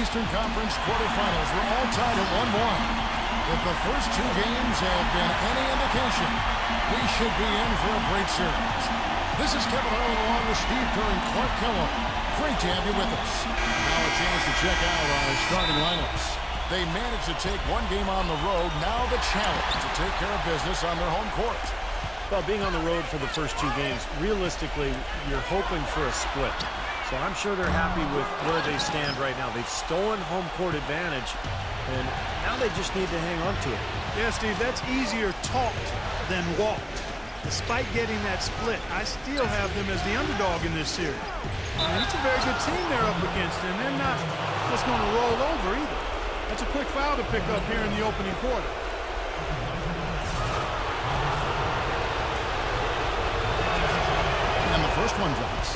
Eastern Conference quarterfinals. We're all tied at 1-1. If the first two games have been any indication, we should be in for a great series. This is Kevin Harlan along with Steve Kerr and Clark Kellogg. Great to have you with us. Now a chance to check out our starting lineups. They managed to take one game on the road. Now the challenge to take care of business on their home court. Well, being on the road for the first two games, realistically, you're hoping for a split. So I'm sure they're happy with where they stand right now. They've stolen home court advantage, and now they just need to hang on to it. Yeah, Steve, that's easier talked than walked. Despite getting that split, I still have them as the underdog in this series. And it's a very good team they're up against, and they're not just going to roll over either. That's a quick foul to pick up here in the opening quarter. And the first one drops.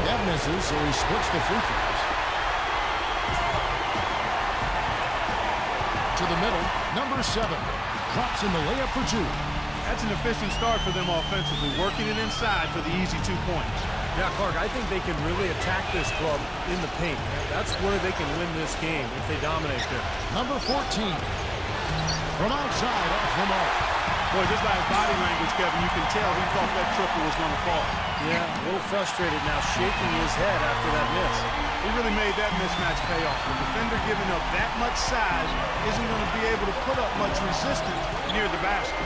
That misses, so he splits the free throws. To the middle, number 7. Drops in the layup for 2. That's an efficient start for them offensively, working it inside for the easy 2 points. Yeah, Clark, I think they can really attack this club in the paint. That's where they can win this game if they dominate there. Number 14. From outside, off the mark. Boy, just by his body language, Kevin, you can tell he thought that triple was going to fall. Yeah, a little frustrated now, shaking his head after that miss. He really made that mismatch pay off. The defender giving up that much size isn't going to be able to put up much resistance near the basket.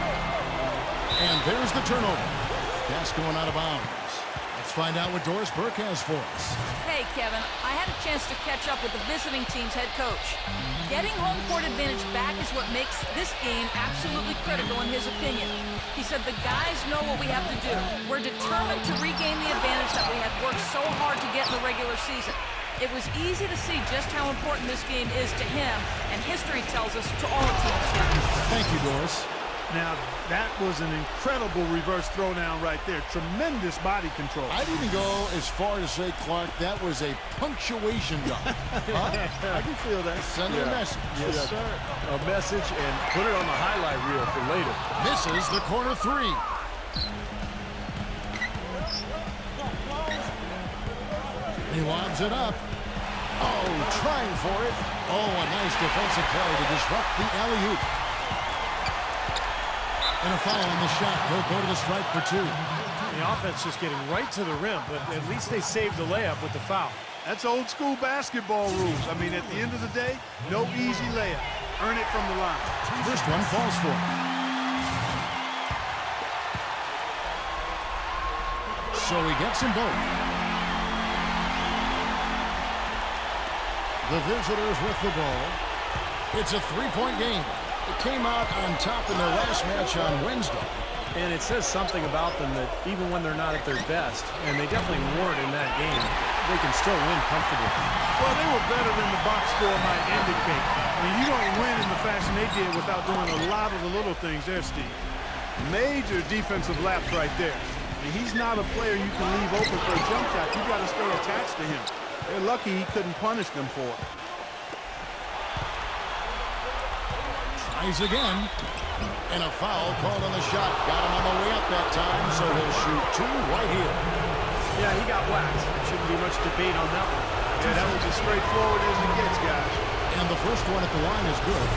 And there's the turnover. Pass going out of bounds. Let's find out what Doris Burke has for us. Hey, Kevin, I had a chance to catch up with the visiting team's head coach. Getting home court advantage back is what makes this game absolutely critical in his opinion. He said the guys know what we have to do. We're determined to regain the advantage that we had worked so hard to get in the regular season. It was easy to see just how important this game is to him, and history tells us to all teams. Thank you, Doris. Now, that was an incredible reverse throwdown right there. Tremendous body control. I'd even go as far to say, Clark, that was a punctuation dunk. I can feel that. Send a message. Yes, sir. A message and put it on the highlight reel for later. Misses the corner 3. He lobs it up. Oh, trying for it. Oh, a nice defensive play to disrupt the alley-oop. And a foul on the shot. He'll go to the stripe for 2. The offense just getting right to the rim, but at least they saved the layup with the foul. That's old school basketball rules. I mean, at the end of the day, no easy layup. Earn it from the line. First one falls for him. So he gets them both. The visitors with the ball. It's a 3-point game. It came out on top in their last match on Wednesday. And it says something about them that even when they're not at their best, and they definitely weren't in that game, they can still win comfortably. Well, they were better than the box score might indicate. I mean, you don't win in the fashion they did without doing a lot of the little things there, Steve. Major defensive lapse right there. I mean, he's not a player you can leave open for a jump shot. You got to stay attached to him. They're lucky he couldn't punish them for it. Tries again. And a foul called on the shot. Got him on the way up that time, so he'll shoot 2 right here. Yeah, he got whacked. Shouldn't be much debate on that one. Yeah, that was as straightforward as it gets, guys. And the first one at the line is good.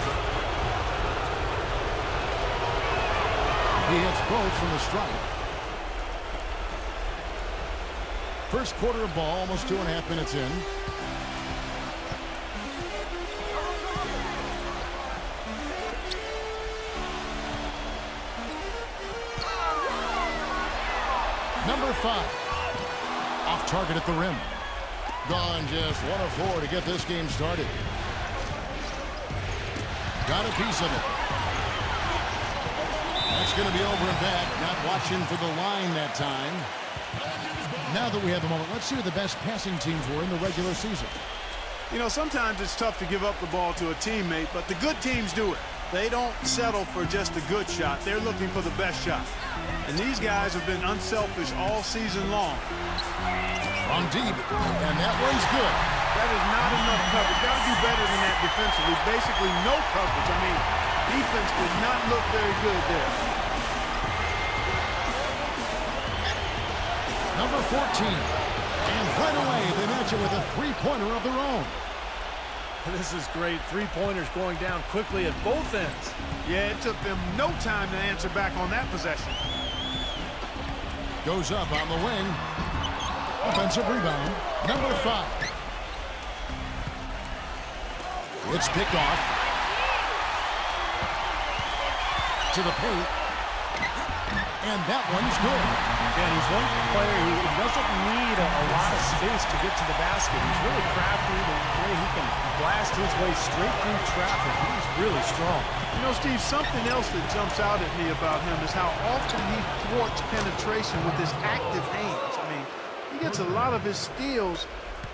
He hits both from the stripe. First quarter of ball, almost 2.5 minutes in. Number 5. Off target at the rim. Gone just 1 of 4 to get this game started. Got a piece of it. That's going to be over and back. Not watching for the line that time. Now that we have a moment, let's see who the best passing teams were in the regular season. You know, sometimes it's tough to give up the ball to a teammate, but the good teams do it. They don't settle for just a good shot. They're looking for the best shot. And these guys have been unselfish all season long. From deep, and that one's good. That is not enough coverage. Got to do better than that defensively. Basically no coverage. I mean, defense did not look very good there. Number 4. 14. And right away, they match it with a three-pointer of their own. This is great. Three-pointers going down quickly at both ends. Yeah, it took them no time to answer back on that possession. Goes up on the wing. Offensive rebound. Number 5. It's picked off. To the paint. And that one's good. Again, he's one player who doesn't need a lot of space to get to the basket. He's really crafty. The way he can blast his way straight through traffic. He's really strong. You know, Steve, something else that jumps out at me about him is how often he thwarts penetration with his active hands. I mean, he gets a lot of his steals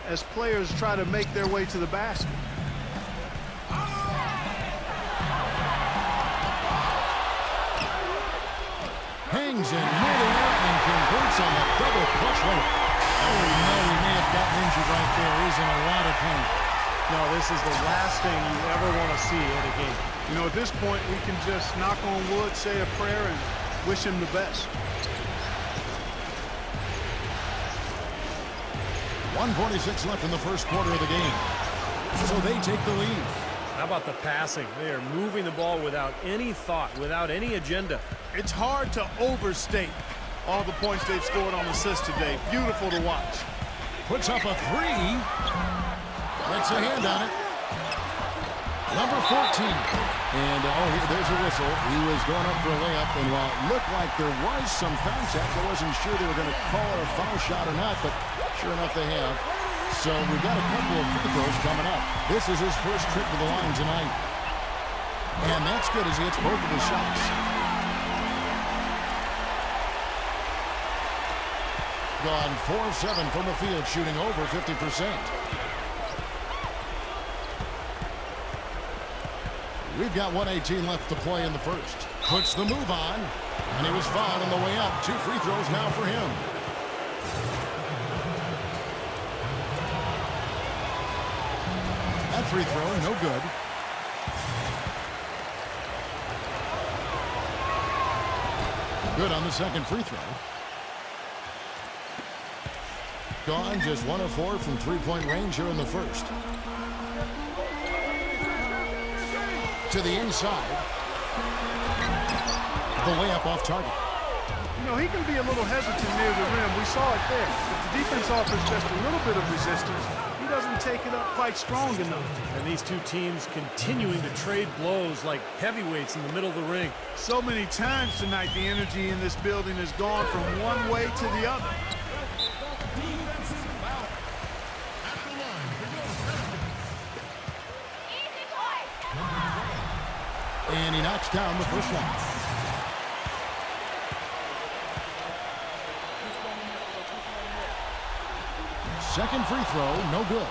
as players try to make their way to the basket. Hangs in midair and converts on the double clutch layup. Oh, no, he may have gotten injured right there. He's in a lot of pain. No, this is the last thing you ever want to see in a game. You know, at this point, we can just knock on wood, say a prayer, and wish him the best. 1:46 left in the first quarter of the game. So they take the lead. How about the passing? They are moving the ball without any thought, without any agenda. It's hard to overstate all the points they've scored on assists today. Beautiful to watch. Puts up a 3. Gets a hand on it. Number 14. And, there's a whistle. He was going up for a layup, and while it looked like there was some contact, I wasn't sure they were going to call it a foul shot or not, but sure enough they have. So we've got a couple of free throws coming up. This is his first trip to the line tonight. And that's good as he hits both of his shots. Gone 4 of 7 from the field, shooting over 50%. We've got 1:18 left to play in the first. Puts the move on, and he was fouled on the way up. 2 free throws now for him. That free throw, no good. Good on the second free throw. Gone just 1 of 4 from three-point range here in the first. To the inside. The layup off target. You know, he can be a little hesitant near the rim. We saw it there. If the defense offers just a little bit of resistance, he doesn't take it up quite strong enough. And these two teams continuing to trade blows like heavyweights in the middle of the ring. So many times tonight, the energy in this building has gone from one way to the other. And he knocks down the first one. Second free throw, no good.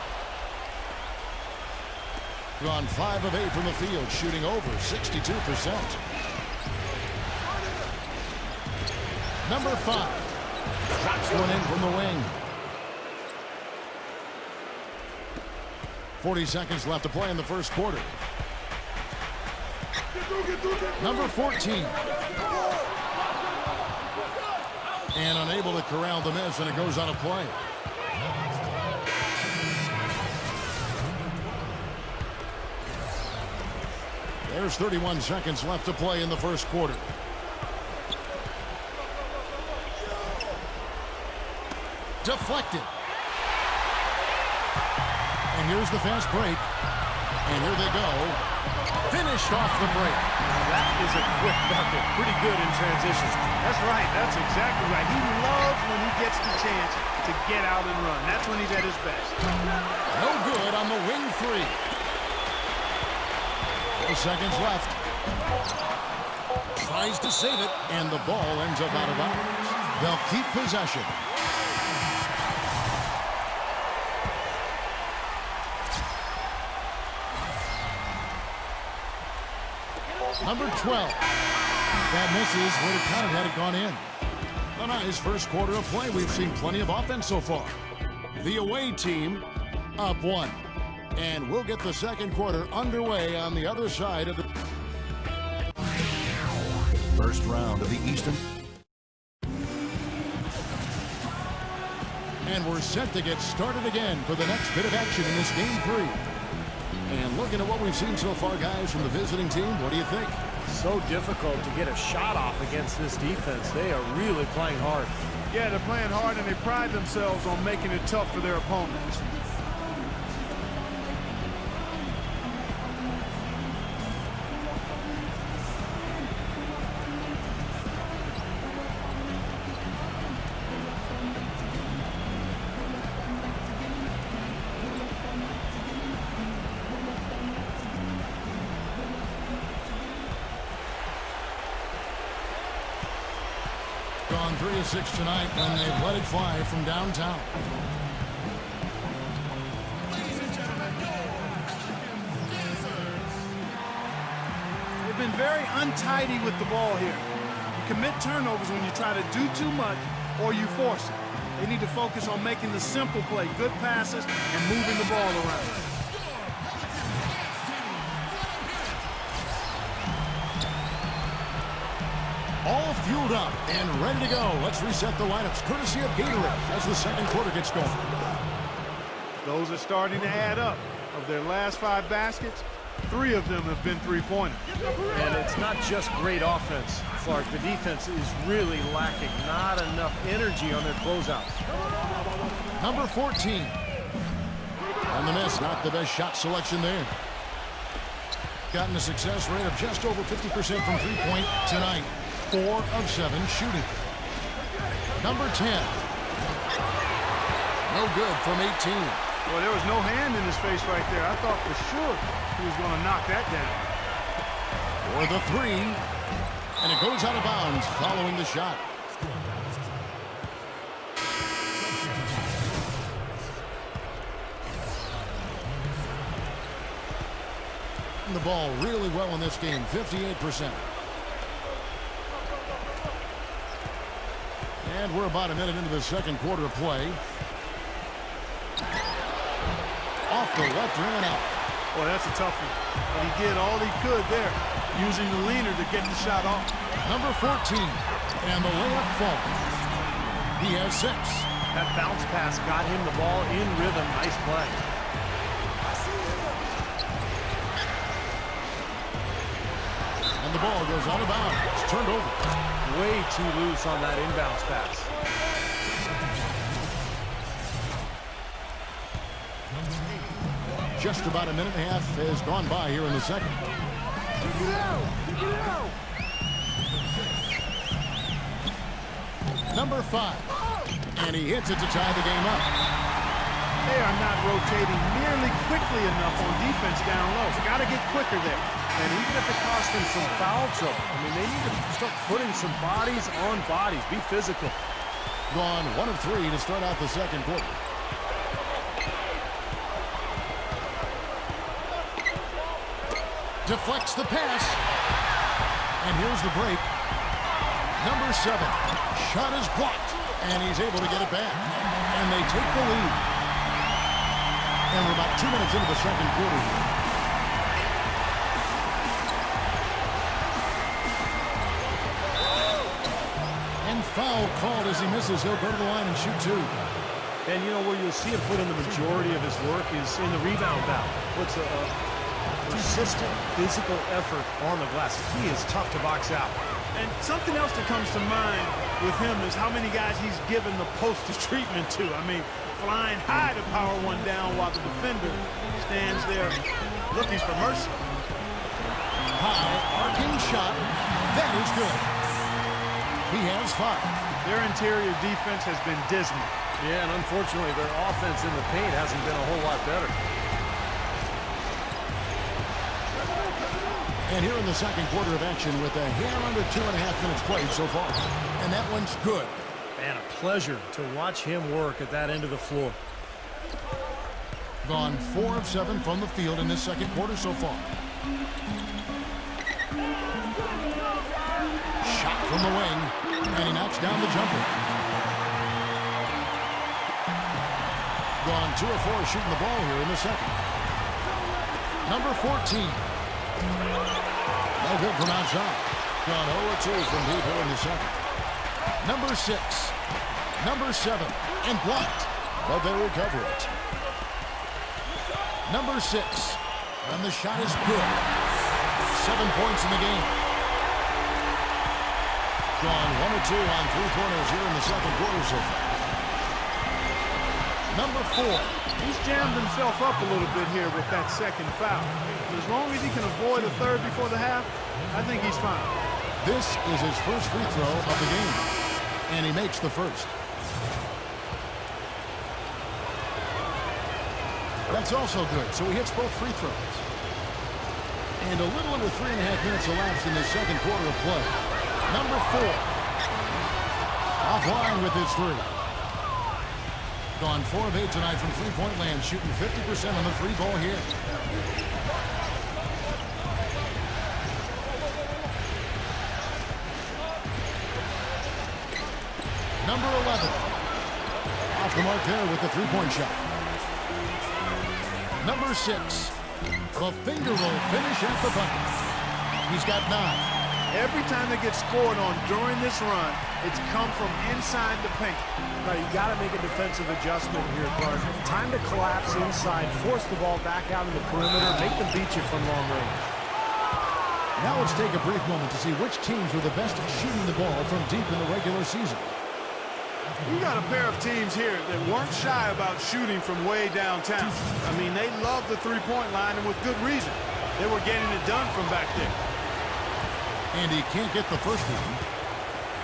Gone 5 of 8 from the field, shooting over 62%. Number 5. Drops one in from the wing. 40 seconds left to play in the first quarter. Number 14. And unable to corral the miss, and it goes out of play. There's 31 seconds left to play in the first quarter. Deflected. And here's the fast break. And here they go. Finished off the break. Now that is a quick bucket. Pretty good in transition. That's right. That's exactly right. He loves when he gets the chance to get out and run. That's when he's at his best. No good on the wing 3. 4 seconds left. Tries to save it, and the ball ends up out of bounds. They'll keep possession. Number 12. That misses. Would have counted had it gone in. A nice first quarter of play. We've seen plenty of offense so far. The away team up 1. And we'll get the second quarter underway on the other side of the first round of the Eastern. And we're set to get started again for the next bit of action in this game 3. And looking at what we've seen so far, guys, from the visiting team, what do you think? So difficult to get a shot off against this defense. They are really playing hard. Yeah, they're playing hard, and they pride themselves on making it tough for their opponents. Gone 3 of 6 tonight when they've let it fly from downtown. They've been very untidy with the ball here. You commit turnovers when you try to do too much or you force it. They need to focus on making the simple play, good passes, and moving the ball around. All fueled up and ready to go. Let's reset the lineups courtesy of Gatorade as the second quarter gets going. Those are starting to add up. Of their last 5 baskets, 3 of them have been three-pointers. And it's not just great offense, Clark. The defense is really lacking. Not enough energy on their closeouts. Number 14. On the miss, not the best shot selection there. Gotten a success rate of just over 50% from three-point tonight. 4 of 7 shooting. Number 10. No good from 18. Well, there was no hand in his face right there. I thought for sure he was going to knock that down. For the 3. And it goes out of bounds following the shot. The ball really well in this game, 58%. And we're about a minute into the second quarter of play. Off the left rim and out. Boy, that's a tough one. But he did all he could there, using the leaner to get the shot off. Number 14. And the layup falls. He has 6. That bounce pass got him the ball in rhythm. Nice play. And the ball goes out of bounds. It's turned over. Way too loose on that inbounds pass. Just about a minute and a half has gone by here in the second. Number 5. And he hits it to tie the game up. They are not rotating nearly quickly enough on defense down low. Got to get quicker there. And even if it costs them some foul trouble, I mean, they need to start putting some bodies on bodies. Be physical. Gone 1 of 3 to start out the second quarter. Deflects the pass. And here's the break. Number 7. Shot is blocked. And he's able to get it back. And they take the lead. And we're about 2 minutes into the second quarter. And foul called as he misses. He'll go to the line and shoot 2. And, you know, where you'll see him put in the majority of his work is in the rebound battle. What's a persistent physical effort on the glass. He is tough to box out. And something else that comes to mind with him is how many guys he's given the poster treatment to. I mean, flying high to power one down while the defender stands there looking for mercy. High, arcing shot. That is good. He has 5. Their interior defense has been dismal. Yeah, and unfortunately, their offense in the paint hasn't been a whole lot better. And here in the second quarter of action with a hair under 2.5 minutes played so far. And that one's good. Man, a pleasure to watch him work at that end of the floor. Gone 4 of 7 from the field in this second quarter so far. Shot from the wing. And he knocks down the jumper. Gone 2 of 4 shooting the ball here in the second. Number 14. No good from outside. Gone 0 of 2 from deep here in the second. Number 6. Number 7. And blocked. but they recover it. Number 6, and the shot is good. 7 points in the game. Gone 1 or 2 on three-pointers here in the second quarter so far. Number 4. He's jammed himself up a little bit here with that second foul. As long as he can avoid a third before the half, I think he's fine. This is his first free throw of the game, and he makes the first. That's also good, so he hits both free throws. And a little under 3.5 minutes elapsed in the second quarter of play. Number 4. Offline with his three. Gone 4 of 8 tonight from three-point land, shooting 50% on the three ball here. Number 11. Off the mark there with the three-point shot. Number 6. The finger roll finish at the bucket. He's got 9. Every time they get scored on during this run, it's come from inside the paint. Right, you got to make a defensive adjustment here, Clark. Time to collapse inside, force the ball back out in the perimeter, make them beat you from long range. Now let's take a brief moment to see which teams were the best at shooting the ball from deep in the regular season. You got a pair of teams here that weren't shy about shooting from way downtown. I mean, they loved the three-point line, and with good reason. They were getting it done from back there. And he can't get the first one.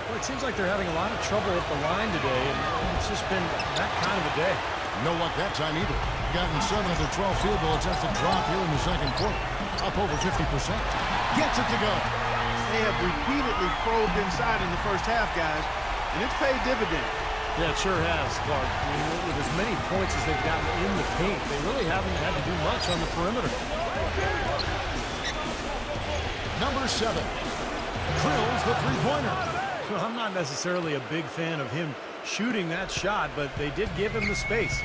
Well, it seems like they're having a lot of trouble at the line today, and it's just been that kind of a day. No luck that time either. Gotten 7 of the 12 field goal attempts to drop here in the second quarter. Up over 50%. Gets it to go. They have repeatedly probed inside in the first half, guys, and it's paid dividends. Yeah, it sure has, Clark. I mean, with as many points as they've gotten in the paint, they really haven't had to do much on the perimeter. Number 7. Drills the three-pointer. Well, I'm not necessarily a big fan of him shooting that shot, but they did give him the space.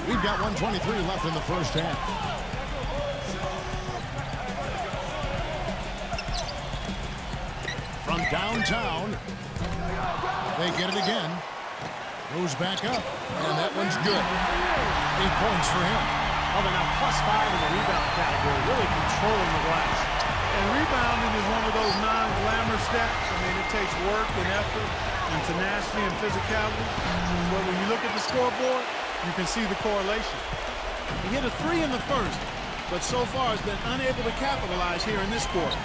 We've got 1:23 left in the first half. From downtown, they get it again. Goes back up, and that one's good. 8 points for him. Oh, they're now +5 in the rebound category, really controlling the glass. And rebounding is one of those non-glamour stats. I mean, it takes work and effort and tenacity and physicality. But when you look at the scoreboard, you can see the correlation. He hit a 3 in the first, but so far has been unable to capitalize here in this quarter.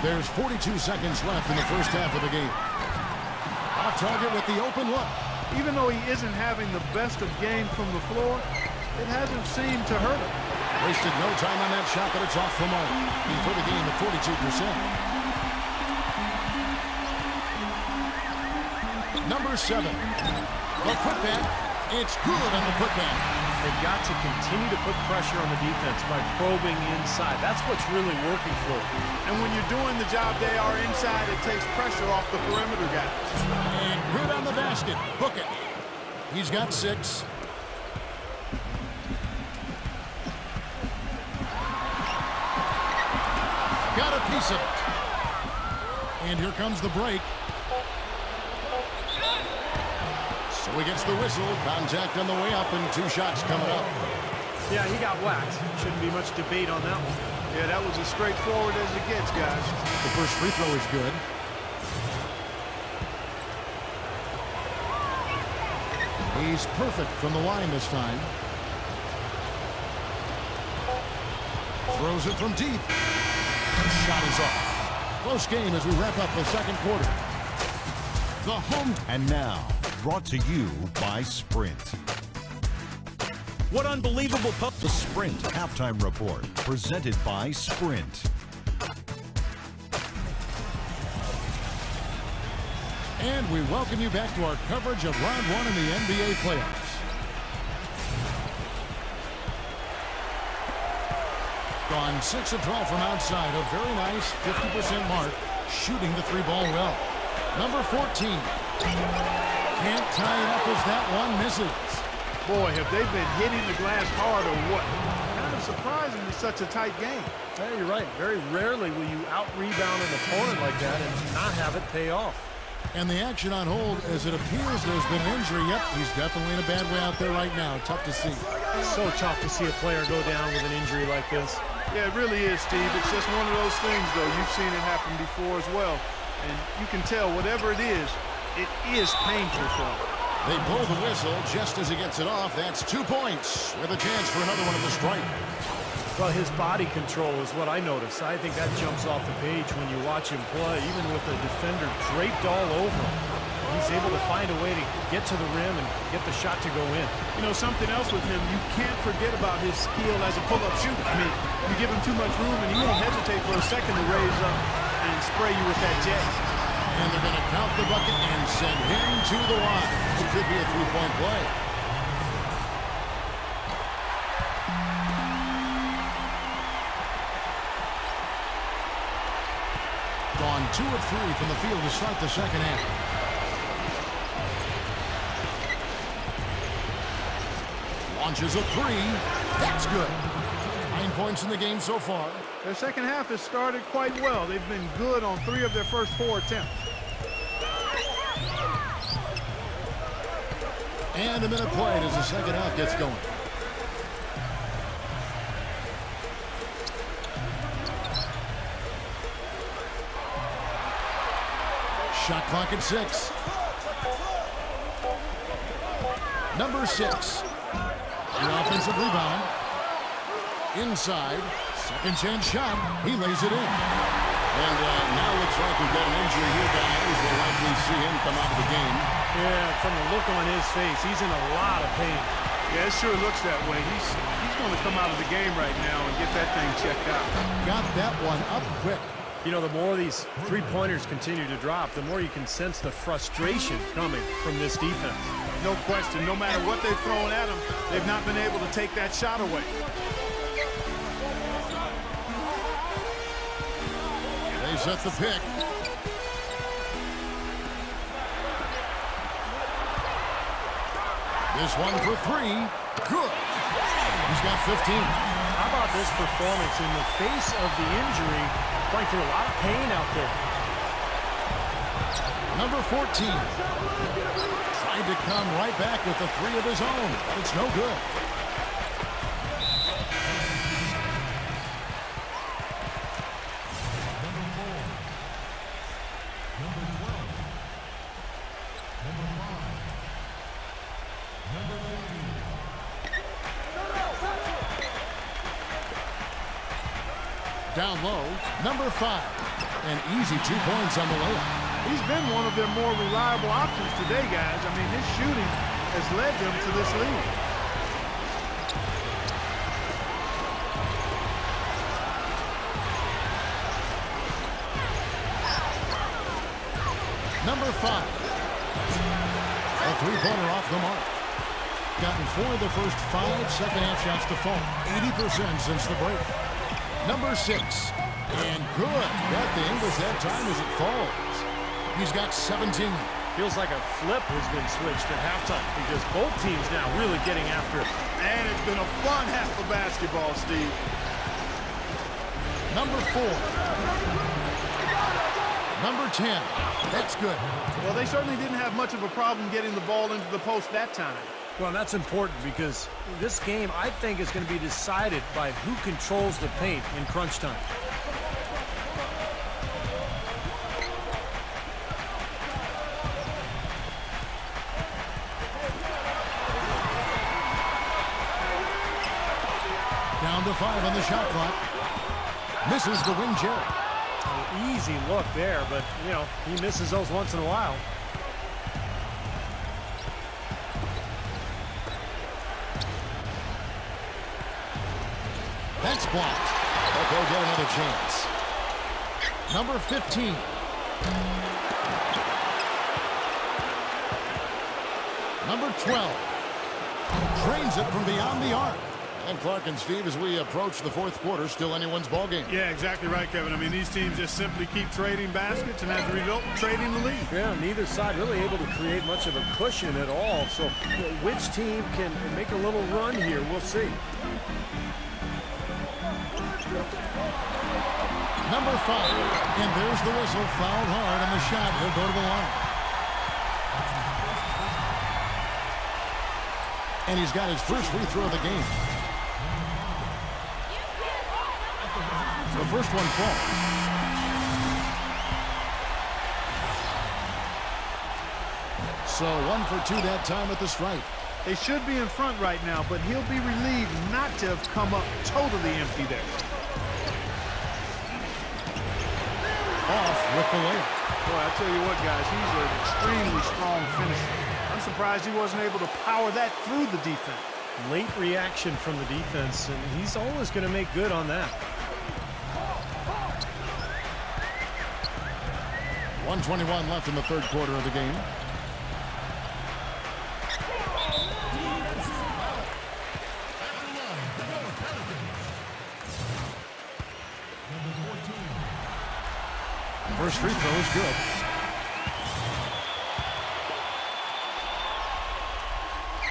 There's 42 seconds left in the first half of the game. Off target with the open look. Even though he isn't having the best of game from the floor, it hasn't seemed to hurt him. Wasted no time on that shot, but it's off the mark. He put the game at 42%. Number 7. The putback. It's good on the putback. They've got to continue to put pressure on the defense by probing inside. That's what's really working for them. And when you're doing the job they are inside, it takes pressure off the perimeter guys. And good on the basket. Hook it. He's got 6. Got a piece of it. And here comes the break. So he gets the whistle. Contact on the way up, and 2 shots coming up. Yeah, he got whacked. Shouldn't be much debate on that one. Yeah, that was as straightforward as it gets, guys. The first free throw is good. He's perfect from the line this time. Throws it from deep. Shot is off. Close game as we wrap up the second quarter. The home. And now, brought to you by Sprint. What unbelievable The Sprint Halftime Report, presented by Sprint. And we welcome you back to our coverage of round 1 in the NBA playoffs. Gone 6 of 12 from outside, a very nice 50% mark, shooting the 3 ball well. Number 14. Can't tie it up as that one misses. Boy, have they been hitting the glass hard or what? Kind of surprising in such a tight game. Yeah, you're right. Very rarely will you out-rebound an opponent like that and not have it pay off. And the action on hold as it appears there's been an injury. Yep, he's definitely in a bad way out there right now. Tough to see. So tough to see a player go down with an injury like this. Yeah, it really is, Steve. It's just one of those things, though. You've seen it happen before as well. And you can tell whatever it is painful for him. They blow the whistle just as he gets it off. That's 2 points with a chance for another one in the strike. Well, his body control is what I notice. I think that jumps off the page when you watch him play, even with the defender draped all over him. He's able to find a way to get to the rim and get the shot to go in. You know, something else with him, you can't forget about his skill as a pull-up shooter. I mean, you give him too much room and he won't hesitate for a second to raise up and spray you with that jet. And they're going to count the bucket and send him to the line. It could be a three-point play. Gone 2 of 3 from the field to start the second half. Launches a 3. That's good. 9 points in the game so far. Their second half has started quite well. They've been good on 3 of their first 4 attempts. And a minute played as the second half gets going. Shot clock at 6. Number 6. The offensive rebound. Inside. Second chance shot. He lays it in. And now looks like we've got an injury here, guys. We'll likely see him come out of the game. Yeah, from the look on his face, he's in a lot of pain. Yeah, it sure looks that way. He's going to come out of the game right now and get that thing checked out. Got that one up quick. You know, the more these three-pointers continue to drop, the more you can sense the frustration coming from this defense. No question. No matter what they've thrown at them, they've not been able to take that shot away. They set the pick. This one for 3. Good. He's got 15. How about this performance in the face of the injury, going through a lot of pain out there? Number 14. Tried to come right back with a 3 of his own, but it's no good. Down low, number 5. An easy 2 points on the layup. He's been one of their more reliable options today, guys. I mean, his shooting has led them to this lead. Number 5. A three-pointer off the mark. Gotten 4 of the first 5 second-half shots to fall. 80% since the break. Number 6. And good. Got the English that time as it falls. He's got 17. Feels like a flip has been switched at halftime because both teams now really getting after it. And it's been a fun half of basketball, Steve. Number 4. Number 10. That's good. Well, they certainly didn't have much of a problem getting the ball into the post that time. Well, that's important because this game, I think, is going to be decided by who controls the paint in crunch time. Down to 5 on the shot clock. Misses the wing Jerry. An easy look there, but, you know, he misses those once in a while. That's blocked. But they'll get another chance. Number 15. Number 12. Drains it from beyond the arc. And Clark and Steve, as we approach the fourth quarter, still anyone's ball game. Yeah, exactly right, Kevin. I mean, these teams just simply keep trading baskets, and as a result, trading the lead. Yeah, neither side really able to create much of a cushion at all. So which team can make a little run here? We'll see. Number 5. And there's the whistle. Fouled hard on the shot. He'll go to the line. And he's got his first free throw of the game. The first one falls. So 1 for 2 that time at the stripe. They should be in front right now, but he'll be relieved not to have come up totally empty there. Off with the layup. Boy, I tell you what, guys, he's an extremely strong finisher. I'm surprised he wasn't able to power that through the defense. Late reaction from the defense, and he's always going to make good on that. 1:21 left in the third quarter of the game. First free throw is good.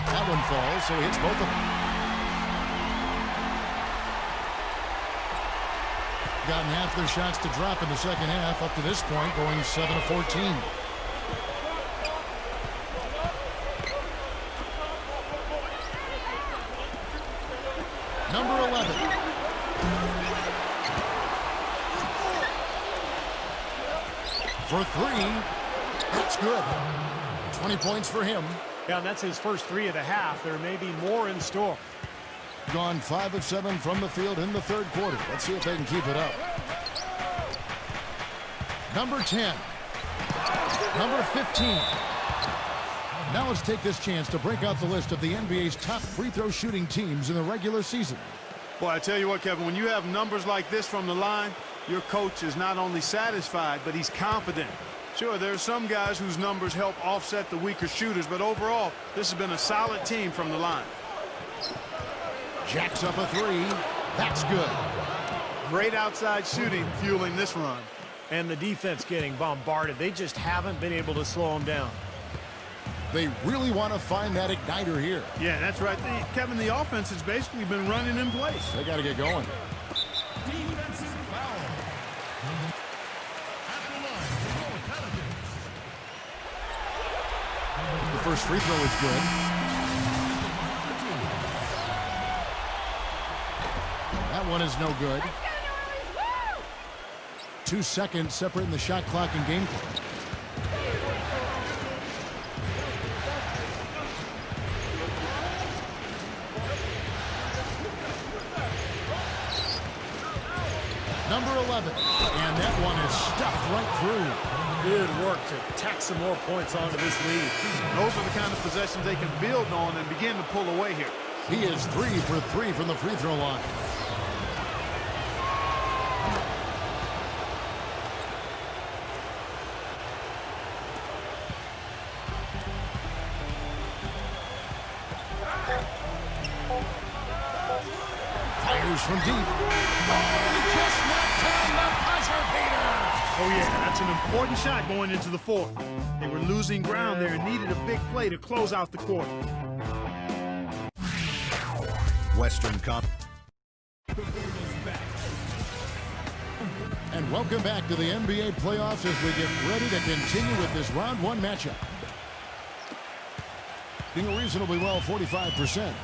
That one falls, so he hits both of them. Gotten half their shots to drop in the second half, up to this point, going 7 of 14. Number 11. For 3, that's good. 20 points for him. Yeah, and that's his first 3 of the half. There may be more in store. Gone 5 of 7 from the field in the third quarter. Let's see if they can keep it up. Number 10. Number 15. Now let's take this chance to break out the list of the NBA's top free throw shooting teams in the regular season. Boy, I tell you what, Kevin, when you have numbers like this from the line, your coach is not only satisfied, but he's confident. Sure, there are some guys whose numbers help offset the weaker shooters, but overall, this has been a solid team from the line. Jacks up a 3. That's good. Great outside shooting fueling this run. And the defense getting bombarded. They just haven't been able to slow him down. They really want to find that igniter here. Yeah, that's right. Kevin, the offense has basically been running in place. They got to get going. Defensive foul. At the line, the Pelicans. The first free throw is good. That one is no good. 2 seconds separating the shot clock and game clock. Number 11. And that one is stuffed right through. Good work to tack some more points onto this lead. Those are the kind of possessions they can build on and begin to pull away here. He is 3 for 3 from the free throw line. Fires from deep. Oh, just knocked down the buzzer beater. Oh, yeah, that's an important shot going into the fourth. They were losing ground there and needed a big play to close out the quarter. Western Cup. And welcome back to the NBA playoffs as we get ready to continue with this round 1 matchup. Doing reasonably well, 45%.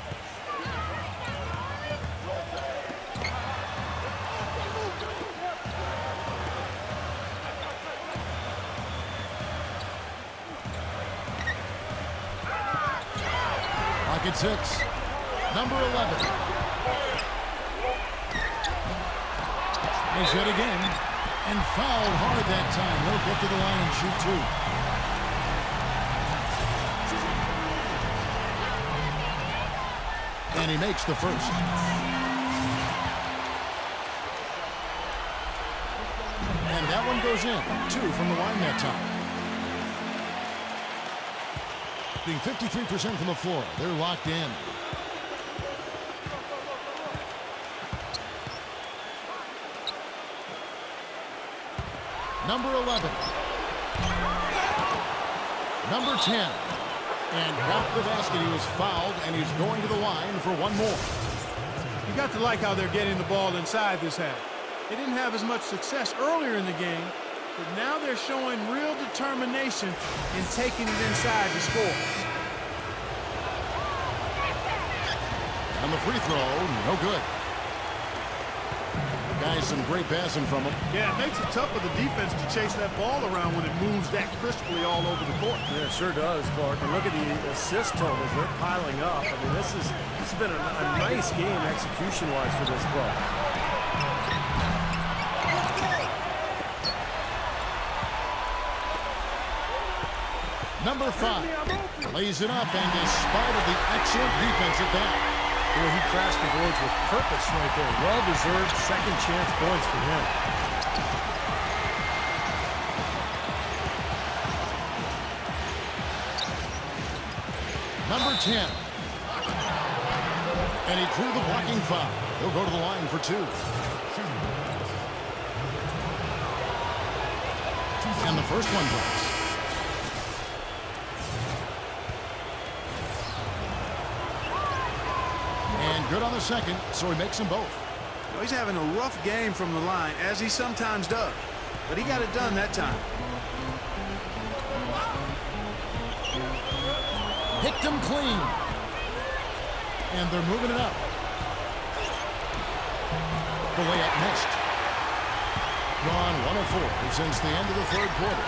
Pocket 6. Number 11. Is hit again. And fouled hard that time. He'll get to the line and shoot 2. And he makes the first. And that one goes in. 2 from the line that time. Being 53% from the floor. They're locked in. Number 11. Number 10. And got the basket. He was fouled, and he's going to the line for one more. You got to like how they're getting the ball inside this half. They didn't have as much success earlier in the game, but now they're showing real determination in taking it inside to score. On the free throw, no good. Guys, some great passing from him. Yeah, it makes it tough for the defense to chase that ball around when it moves that crisply all over the court. Yeah, it sure does, Clark. And look at the assist totals. They're piling up. I mean, this has been a nice game execution-wise for this club. Number 5 lays it up, and despite of the excellent defense at that. Boy, he crashed the boards with purpose right there. Well-deserved second chance points for him. Number 10. And he drew the blocking foul. He'll go to the line for 2. And the first one drops. And good on the second, so he makes them both. Well, he's having a rough game from the line, as he sometimes does. But he got it done that time. Picked him clean. And they're moving it up. The layup missed. Gone 1 of 4 since the end of the third quarter.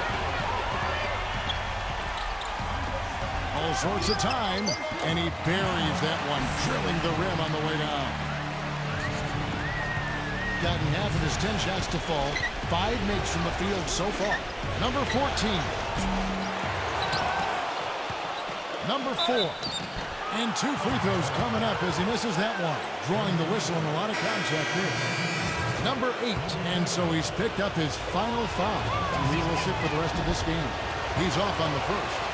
All sorts of time, and he buries that one, drilling the rim on the way down. Gotten half of his 10 shots to fall. 5 makes from the field so far. Number 14. Number 4. And 2 free throws coming up as he misses that one. Drawing the whistle and a lot of contact there. Number 8. And so he's picked up his final foul. And he will sit for the rest of this game. He's off on the first.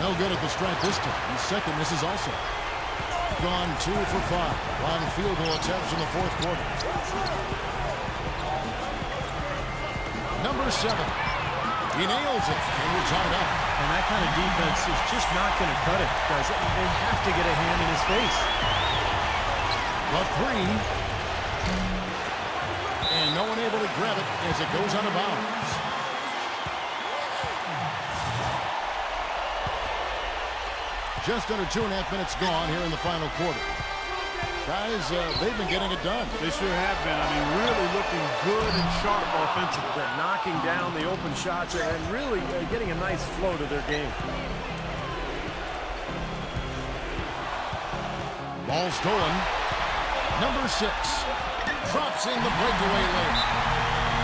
No good at the stripe this time. And second misses also. Gone 2 for 5 on field goal attempts in the fourth quarter. Number 7. He nails it, and we're tied up. And that kind of defense is just not going to cut it, guys. They have to get a hand in his face. The 3. And no one able to grab it as it goes out of bounds. Just under 2.5 minutes gone here in the final quarter. Guys, they've been getting it done. They sure have been. I mean, really looking good and sharp offensively. They're knocking down the open shots and really getting a nice flow to their game. Ball stolen. Number 6 drops in the breakaway lane.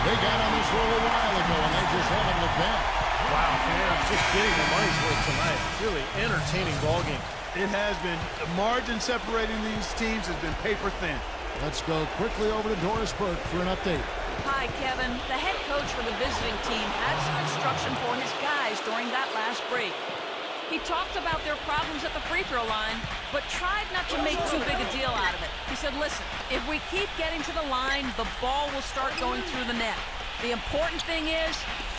They got on this roll a while ago, and they just haven't looked back. Wow, fans just getting the money's worth tonight. Really entertaining ball game. It has been. The margin separating these teams has been paper thin. Let's go quickly over to Doris Burke for an update. Hi, Kevin. The head coach for the visiting team had some instruction for his guys during that last break. He talked about their problems at the free throw line, but tried not to make too big a deal out of it. He said, listen, if we keep getting to the line, the ball will start going through the net. The important thing is,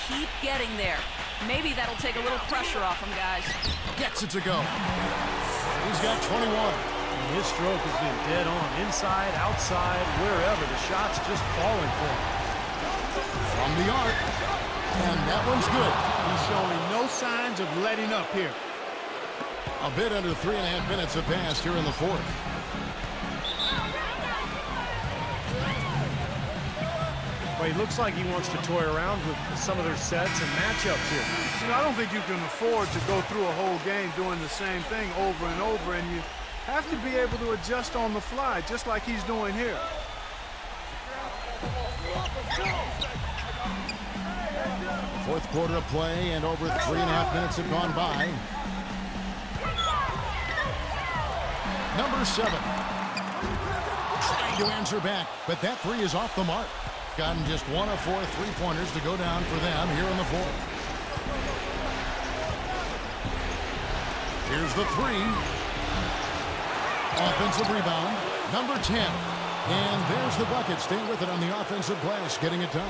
keep getting there. Maybe that'll take a little pressure off him, guys. Gets it to go. He's got 21. And his stroke has been dead on. Inside, outside, wherever. The shot's just falling for him. From the arc. And that one's good. He's showing no signs of letting up here. A bit under 3.5 minutes have passed here in the fourth. Well, he looks like he wants to toy around with some of their sets and matchups here. You know, I don't think you can afford to go through a whole game doing the same thing over and over, and you have to be able to adjust on the fly, just like he's doing here. Fourth quarter of play, and over 3.5 minutes have gone by. Number 7. Trying to answer back, but that 3 is off the mark. Gotten just 1 of 4 3-pointers to go down for them here in the fourth. Here's the 3. Offensive rebound. Number 10. And there's the bucket. Staying with it on the offensive glass, getting it done.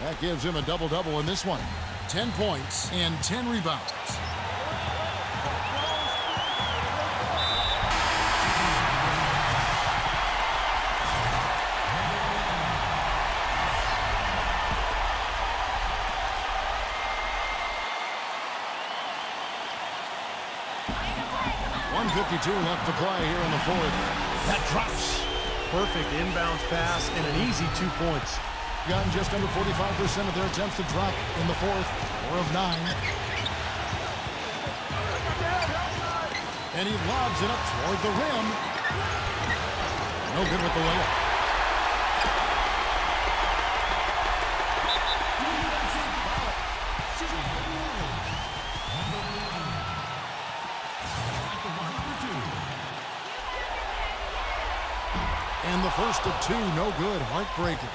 That gives him a double-double in this one. 10 points and 10 rebounds. .152 left to play here in the fourth. That drops. Perfect inbounds pass and an easy 2 points. Gotten just under 45% of their attempts to drop in the fourth. 4 of 9. And he lobs it up toward the rim. No good with the layup. And the first of 2, no good. Heartbreaker.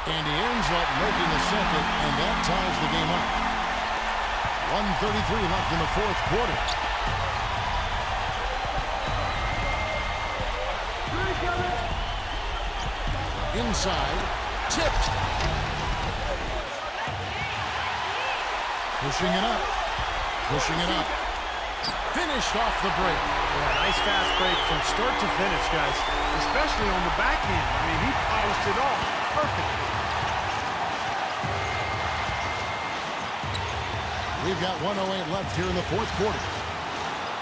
And he ends up making the second, and that ties the game up. 1:33 left in the fourth quarter. Inside, tipped. Pushing it up. Pushing it up. Finished off the break. Yeah, nice fast break from start to finish, guys. Especially on the backhand. I mean, he polished it off perfectly. We've got 1:08 left here in the fourth quarter.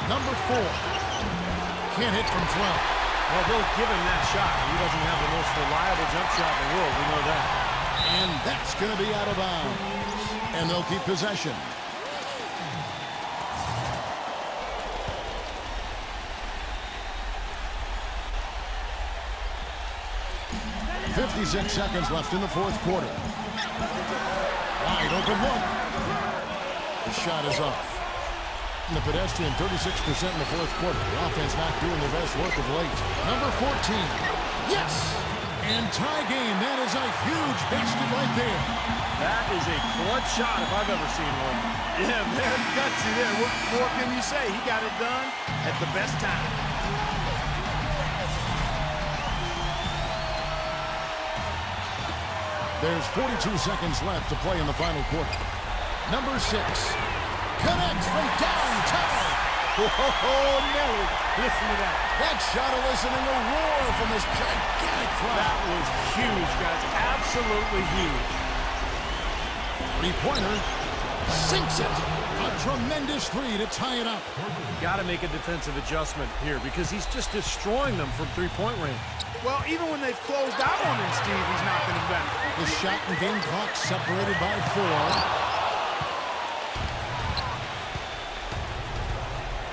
Number 4. Can't hit from 12. Well, they'll give him that shot. He doesn't have the most reliable jump shot in the world. We know that. And that's going to be out of bounds. And they'll keep possession. 56 seconds left in the fourth quarter. Wide open look. The shot is off. And the pedestrian, 36% in the fourth quarter. The offense not doing their best work of late. Number 14. Yes! And tie game. That is a huge basket right there. That is a clutch shot if I've ever seen one. Yeah, very gutsy there. What more can you say? He got it done at the best time. There's 42 seconds left to play in the final quarter. Number 6 connects from downtown. Oh, Nelly. Listen to that. That shot eliciting a roar from this gigantic crowd. That was huge, guys. Absolutely huge. Three-pointer sinks it. A tremendous 3 to tie it up. Got to make a defensive adjustment here because he's just destroying them from three-point range. Well, even when they've closed out on him, Steve, he's knocking him down. The shot and game clock separated by 4.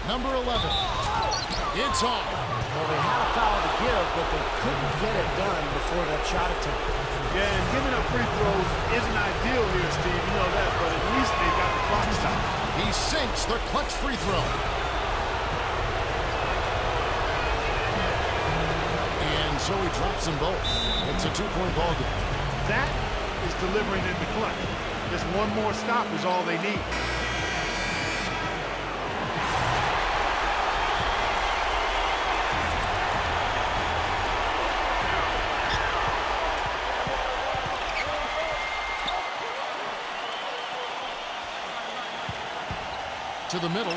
Number 11. It's off. Well, they had a foul to give, but they couldn't get it done before that shot attempt. Yeah, and giving up free throws isn't ideal here, Steve. You know that, but at least they got the clock stopped. He sinks the clutch free throw. And so he drops them both. It's a 2-point ball game. That is delivering in the clutch. Just one more stop is all they need. To the middle.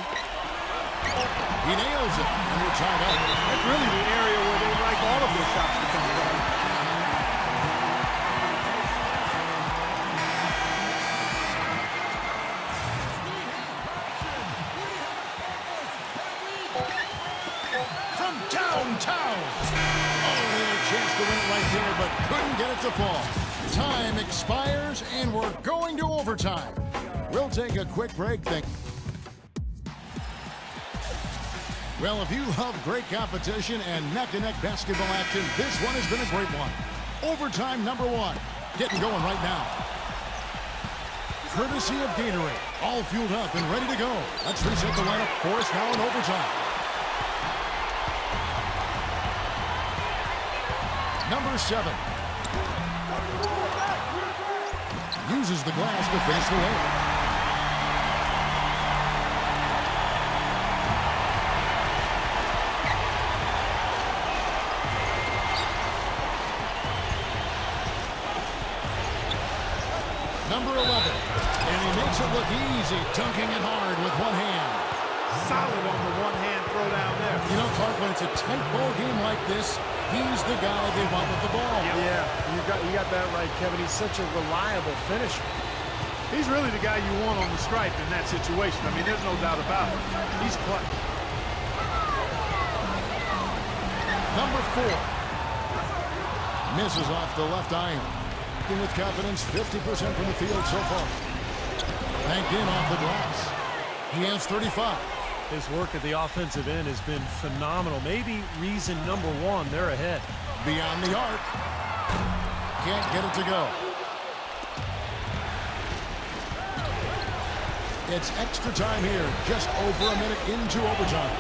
He nails it, and we're tied up. That's really the area where they like all of their shots to come from. From downtown. Oh, they had a chance to win it right there, but couldn't get it to fall. Time expires, and we're going to overtime. We'll take a quick break. Well, if you love great competition and neck-to-neck basketball action, this one has been a great one. Overtime number 1. Getting going right now. Courtesy of Gatorade. All fueled up and ready to go. Let's reset the lineup for us now in overtime. Number 7. Uses the glass to finish the layup. Number 11. And he makes it look easy, dunking it hard with one hand. Solid on the one-hand throw down there. You know, Clark, when it's a tight ball game like this, he's the guy they want with the ball. Yeah, you got that right, Kevin. He's such a reliable finisher. He's really the guy you want on the stripe in that situation. I mean, there's no doubt about it. He's clutch. Number 4. Misses off the left iron. With confidence, 50% from the field so far. Banked in off the glass. He has 35. His work at the offensive end has been phenomenal. Maybe reason number 1, they're ahead. Beyond the arc. Can't get it to go. It's extra time here, just over a minute into overtime.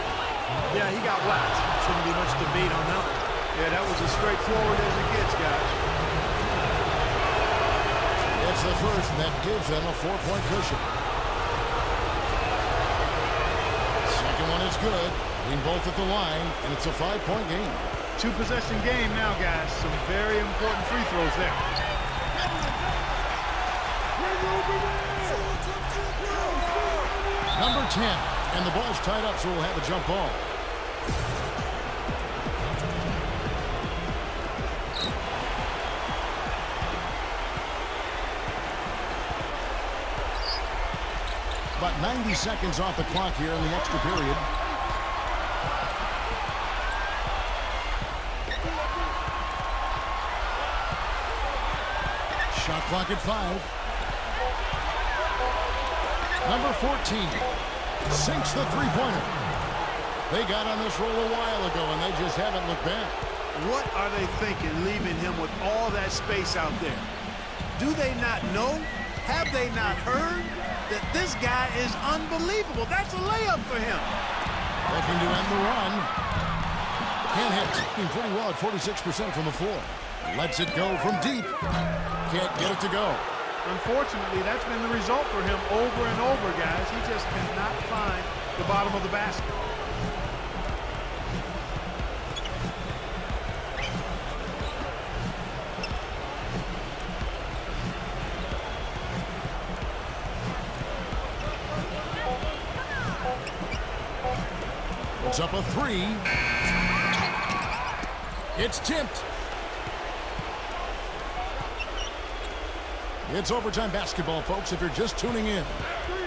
Yeah, he got whacked. Shouldn't be much debate on that one. Yeah, that was as straightforward as it gets, guys. It's the first, and that gives them a 4-point cushion. Second one is good. Hitting both at the line, and it's a 5-point game. 2-possession game now, guys. Some very important free throws there. Number 10, and the ball's tied up, so we'll have a jump ball. About 90 seconds off the clock here in the extra period. Shot clock at 5. Number 14 sinks the three-pointer. They got on this roll a while ago, and they just haven't looked back. What are they thinking, leaving him with all that space out there? Do they not know? Have they not heard that this guy is unbelievable? That's a layup for him. Looking to end the run. Can't hit. Doing pretty well at 46% from the floor. Lets it go from deep. Can't get it to go. Unfortunately, that's been the result for him over and over, guys. He just cannot find the bottom of the basket. It's up a 3. It's tipped. It's overtime basketball, folks, if you're just tuning in.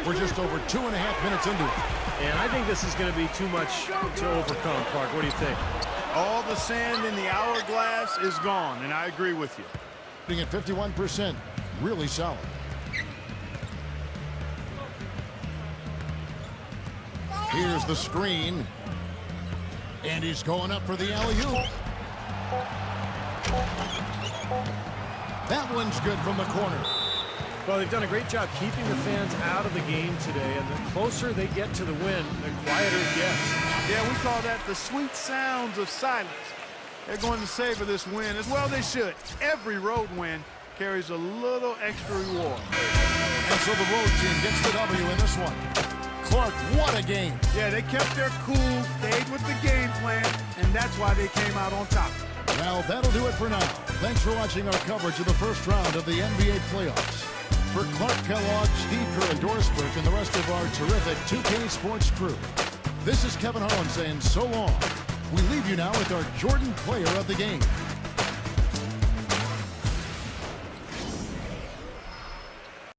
We're just over 2.5 minutes into it. And I think this is going to be too much to overcome, Clark. What do you think? All the sand in the hourglass is gone, and I agree with you. Being at 51%, really solid. Here's the screen. And he's going up for the alley-oop. That one's good from the corner. Well, they've done a great job keeping the fans out of the game today, and the closer they get to the win, the quieter it gets. Yeah, we call that the sweet sounds of silence. They're going to savor this win as well they should. Every road win carries a little extra reward. And so the road team gets the W in this one. Clark, what a game. Yeah, they kept their cool, stayed with the game plan, and that's why they came out on top. Well, that'll do it for now. Thanks for watching our coverage of the first round of the NBA playoffs. For Clark Kellogg, Steve Kerr, and Doris Burke, and the rest of our terrific 2K Sports crew, this is Kevin Harlan saying so long. We leave you now with our Jordan Player of the Game.